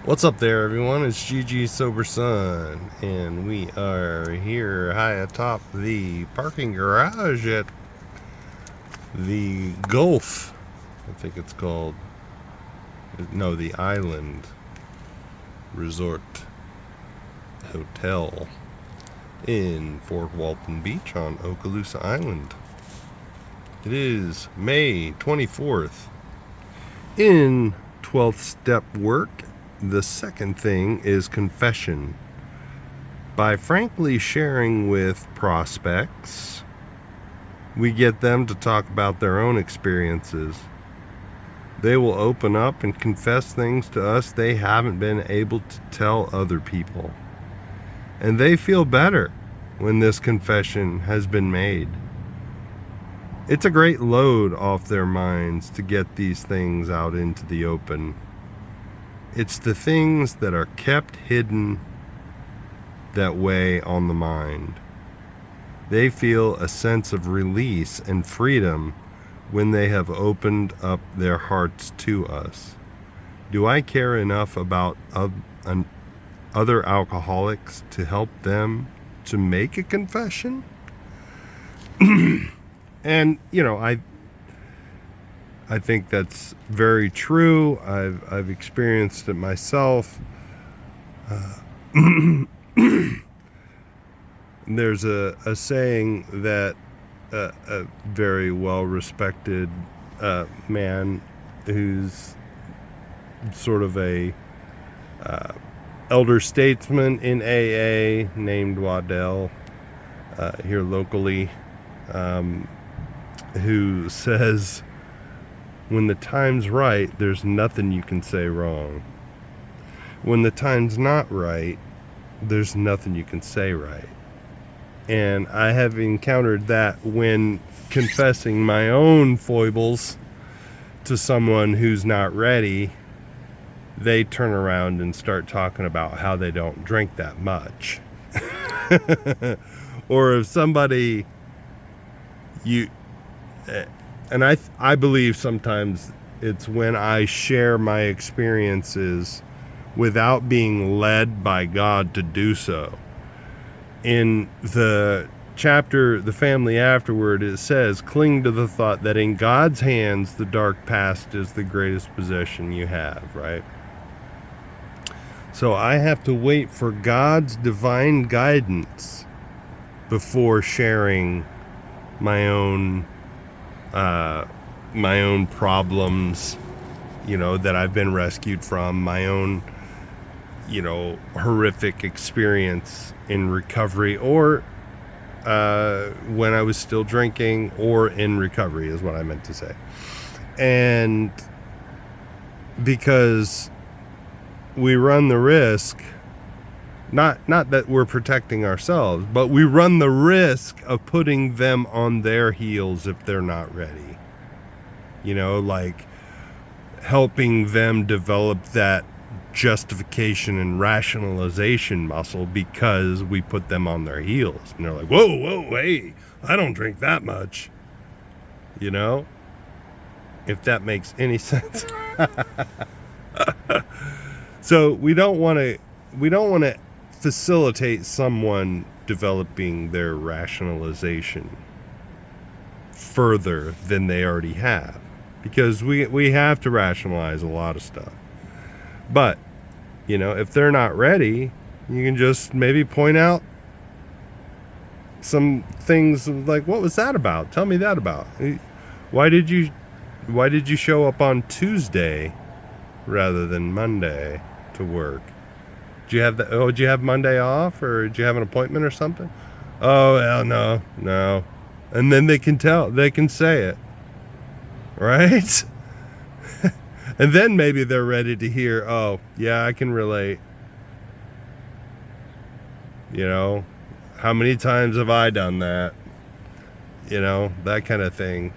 What's up there, everyone? It's GG Sober Sun, and we are here high atop the parking garage at the Gulf. I think it's called, no, the Island Resort Hotel in Fort Walton Beach on Okaloosa Island. It is May 24th. In 12th step work, the second thing is confession. By frankly sharing with prospects, we get them to talk about their own experiences. They will open up and confess things to us they haven't been able to tell other people. And they feel better when this confession has been made. It's a great load off their minds to get these things out into the open. It's the things that are kept hidden that weigh on the mind. They feel a sense of release and freedom when they have opened up their hearts to us. Do I care enough about other alcoholics to help them to make a confession? And, I think that's very true. I've experienced it myself. There's a saying that a very well-respected man who's sort of a elder statesman in AA named Waddell here locally, who says, when the time's right, there's nothing you can say wrong. When the time's not right, there's nothing you can say right. And I have encountered that when confessing my own foibles to someone who's not ready. They turn around and start talking about how they don't drink that much. Or if somebody, and I believe sometimes it's when I share my experiences without being led by God to do so. In the chapter, The Family Afterward, it says, cling to the thought that in God's hands, the dark past is the greatest possession you have, right? So I have to wait for God's divine guidance before sharing my own problems, that I've been rescued from, my own, horrific experience in recovery, or when I was still drinking, or in recovery is what I meant to say. And because we run the risk, not that we're protecting ourselves, but we run the risk of putting them on their heels if they're not ready. Like helping them develop that justification and rationalization muscle because we put them on their heels. And they're like, whoa, hey, I don't drink that much. If that makes any sense. So we don't want to facilitate someone developing their rationalization further than they already have, because we have to rationalize a lot of stuff. But if they're not ready, you can just maybe point out some things like, what was that about? Tell me that about. Why did you show up on Tuesday rather than Monday to work? Did you have Monday off, or did you have an appointment or something? Oh, well, no. And then they can say it, right? And then maybe they're ready to hear, oh, yeah, I can relate. How many times have I done that? That kind of thing.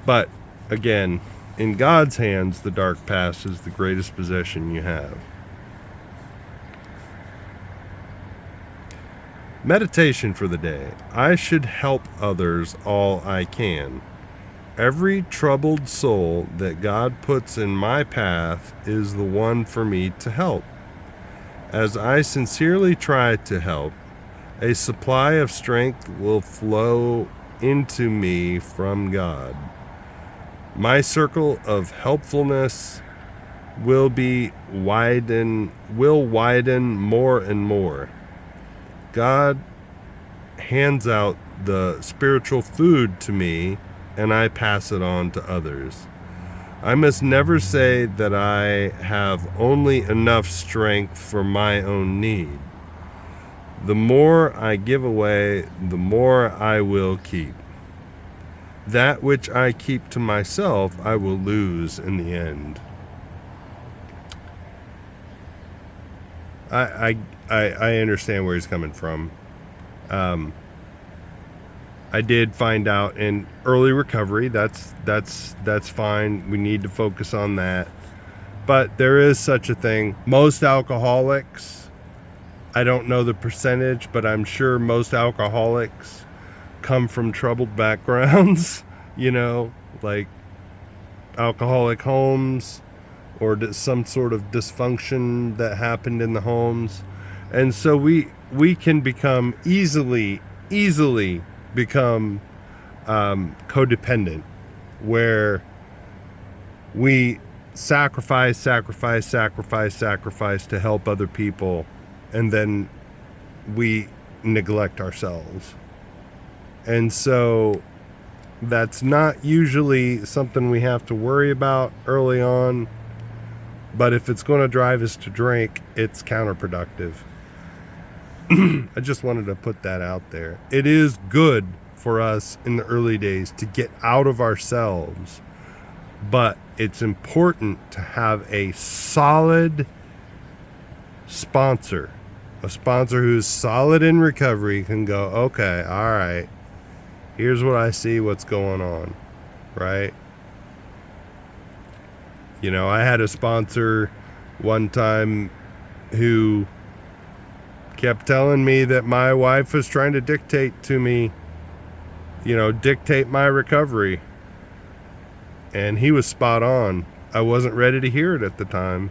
But again, in God's hands, the dark past is the greatest possession you have. Meditation for the day. I should help others all I can. every troubled soul that God puts in my path is the one for me to help. As I sincerely try to help, a supply of strength will flow into me from God. My circle of helpfulness will widen more and more. God hands out the spiritual food to me, and I pass it on to others. I must never say that I have only enough strength for my own need. The more I give away, the more I will keep. That which I keep to myself, I will lose in the end. I understand where he's coming from. I did find out in early recovery, that's fine. We need to focus on that. But there is such a thing. Most alcoholics, I don't know the percentage, but I'm sure most alcoholics come from troubled backgrounds, like alcoholic homes or some sort of dysfunction that happened in the homes. And so we can become easily become codependent, where we sacrifice to help other people, and then we neglect ourselves. And so that's not usually something we have to worry about early on, but if it's going to drive us to drink, it's counterproductive. I just wanted to put that out there. It is good for us in the early days to get out of ourselves, but it's important to have a solid sponsor. A sponsor who's solid in recovery can go, okay, all right, here's what I see, what's going on, right? I had a sponsor one time who kept telling me that my wife was trying to dictate to me, dictate my recovery. And he was spot on. I wasn't ready to hear it at the time,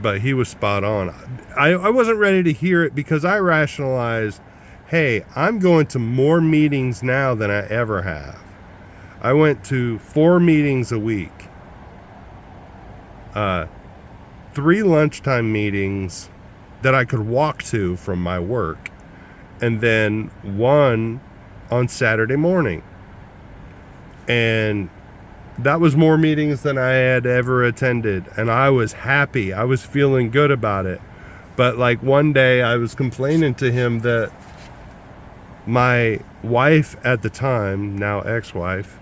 but he was spot on. I wasn't ready to hear it because I rationalized, hey, I'm going to more meetings now than I ever have. I went to 4 meetings a week. 3 lunchtime meetings that I could walk to from my work, and then 1 on Saturday morning. And that was more meetings than I had ever attended, and I was happy. I was feeling good about it. But like one day I was complaining to him that my wife at the time, now ex-wife,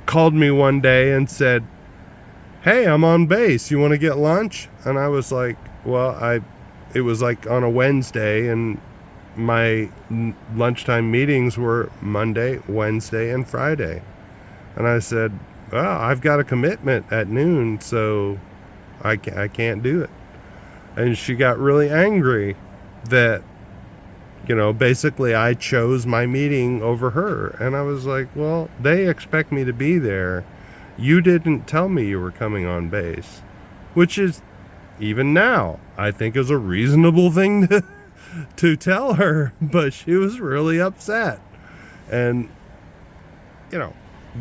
called me one day and said, hey, I'm on base. You want to get lunch? And I was like, well, it was like on a Wednesday, and my lunchtime meetings were Monday, Wednesday, and Friday. And I said, well, I've got a commitment at noon, so I can't do it. And she got really angry that, basically I chose my meeting over her. And I was like, well, they expect me to be there. You didn't tell me you were coming on base, which is, even now, I think is a reasonable thing to tell her, but she was really upset. And,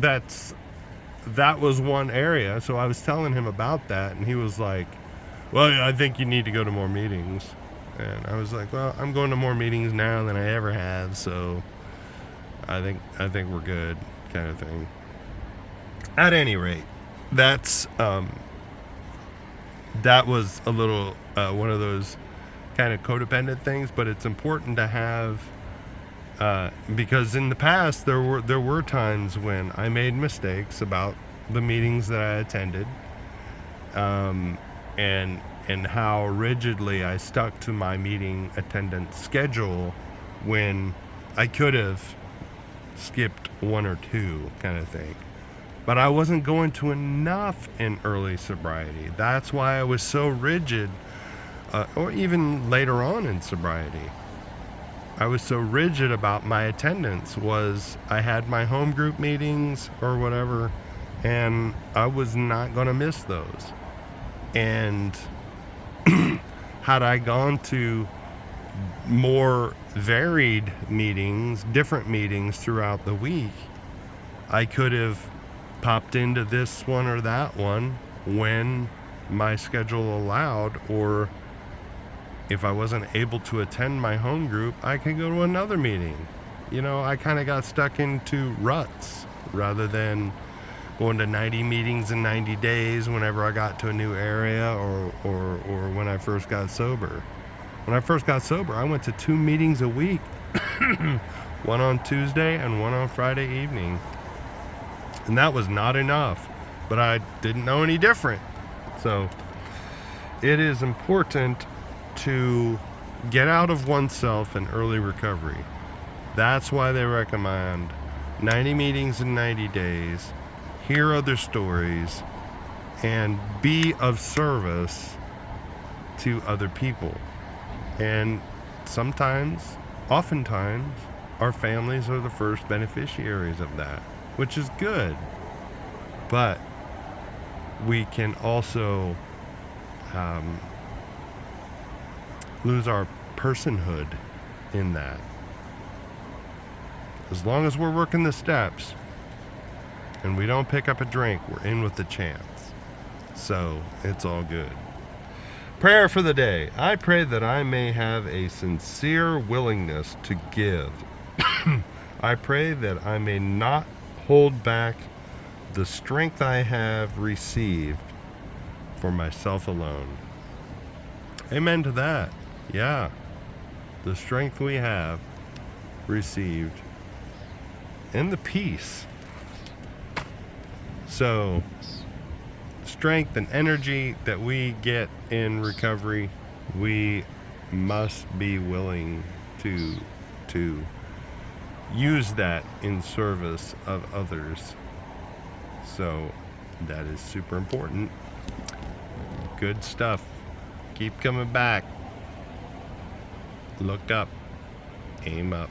that was one area. So I was telling him about that, and he was like, well, I think you need to go to more meetings. And I was like, well, I'm going to more meetings now than I ever have, so I think we're good, kind of thing. At any rate, that was a little one of those kind of codependent things, but it's important to have, because in the past there were times when I made mistakes about the meetings that I attended, and how rigidly I stuck to my meeting attendance schedule when I could have skipped 1 or 2, kind of thing. But I wasn't going to enough in early sobriety. That's why I was so rigid, or even later on in sobriety. I was so rigid about my attendance was I had my home group meetings or whatever, and I was not going to miss those. And had I gone to more varied meetings, different meetings throughout the week, I could have popped into this one or that one when my schedule allowed, or if I wasn't able to attend my home group, I could go to another meeting. You know, I kind of got stuck into ruts rather than going to 90 meetings in 90 days whenever I got to a new area, or when I first got sober. When I first got sober, I went to 2 meetings a week, one on Tuesday and one on Friday evening. And that was not enough, but I didn't know any different. So it is important to get out of oneself in early recovery. That's why they recommend 90 meetings in 90 days, hear other stories, and be of service to other people. And oftentimes, our families are the first beneficiaries of that, which is good. But we can also lose our personhood in that. As long as we're working the steps and we don't pick up a drink, we're in with the champs. So it's all good. Prayer for the day. I pray that I may have a sincere willingness to give. I pray that I may not hold back the strength I have received for myself alone. Amen to that. Yeah. The strength we have received and the peace. So, strength and energy that we get in recovery, we must be willing to use that in service of others. So that is super important. Good stuff. Keep coming back. Look up. Aim up.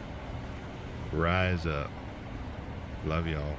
Rise up. Love y'all.